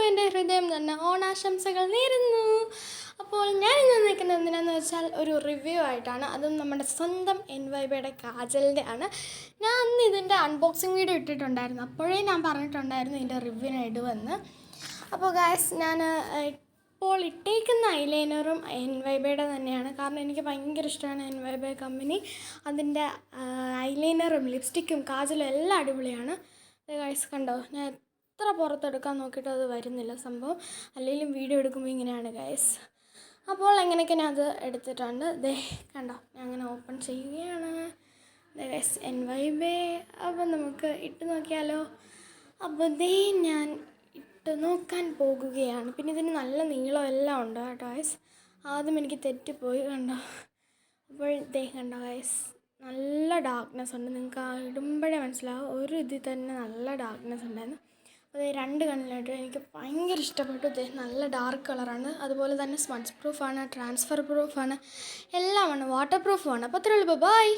എല്ലാവർക്കും എൻ്റെ ഹൃദയം തന്നെ ഓണാശംസകൾ നേരുന്നു. അപ്പോൾ ഞാനിന്ന് നിൽക്കുന്നത് എന്തിനാന്ന് വെച്ചാൽ ഒരു റിവ്യൂ ആയിട്ടാണ്. അതും നമ്മുടെ സ്വന്തം NYBയുടെ കാജലിൻ്റെ ആണ്. ഞാൻ അന്ന് ഇതിൻ്റെ അൺബോക്സിങ് വീഡിയോ ഇട്ടിട്ടുണ്ടായിരുന്നു. അപ്പോഴേ ഞാൻ പറഞ്ഞിട്ടുണ്ടായിരുന്നു ഇതിൻ്റെ റിവ്യൂവിന് ഇടുമെന്ന്. അപ്പോൾ ഗായ്സ്, ഞാൻ ഇപ്പോൾ ഇട്ടേക്കുന്ന ഐലൈനറും NYBയുടെ തന്നെയാണ്. കാരണം എനിക്ക് ഭയങ്കര ഇഷ്ടമാണ് NYB കമ്പനി. അതിൻ്റെ ഐലൈനറും ലിപ്സ്റ്റിക്കും കാജലും എല്ലാം അടിപൊളിയാണ്. ഗായ്സ് കണ്ടോ, ഞാൻ എത്ര പുറത്തെടുക്കാൻ നോക്കിയിട്ട് അത് വരുന്നില്ല സംഭവം. അല്ലെങ്കിലും വീഡിയോ എടുക്കുമ്പോൾ ഇങ്ങനെയാണ് ഗായ്സ്. അപ്പോൾ എങ്ങനെയൊക്കെ ഞാൻ അത് എടുത്തിട്ടുണ്ട്. ദേ കണ്ടോ, ഞാൻ അങ്ങനെ ഓപ്പൺ ചെയ്യുകയാണ്. Guys NYB. അപ്പോൾ നമുക്ക് ഇട്ട് നോക്കിയാലോ. അപ്പോൾ ദേ ഞാൻ ഇട്ട് നോക്കാൻ പോകുകയാണ്. പിന്നെ ഇതിന് നല്ല നീളം എല്ലാം ഉണ്ട് കേട്ടോ ഗായ്സ്. ആദ്യം എനിക്ക് തെറ്റിപ്പോയി, കണ്ടോ. അപ്പോൾ ദേ കണ്ടോ ഗായ്സ്, നല്ല ഡാർക്ക്നെസ് ഉണ്ട്. നിങ്ങൾക്ക് ആ ഇടുമ്പോഴേ മനസ്സിലാവും. ഒരു ഇതിൽ തന്നെ നല്ല ഡാർക്ക്നെസ് ഉണ്ടായിരുന്നു. അത് രണ്ട് കണ്ണിലായിട്ട് എനിക്ക് ഭയങ്കര ഇഷ്ടപ്പെട്ടു. ഇത് നല്ല ഡാർക്ക് കളറാണ്. അതുപോലെ തന്നെ സ്മഡ്ജ് പ്രൂഫാണ്, ട്രാൻസ്ഫർ പ്രൂഫാണ്, എല്ലാമാണ്, വാട്ടർ പ്രൂഫുമാണ്. അപ്പോൾ അത്രേ ഉള്ളൂ. ബൈ.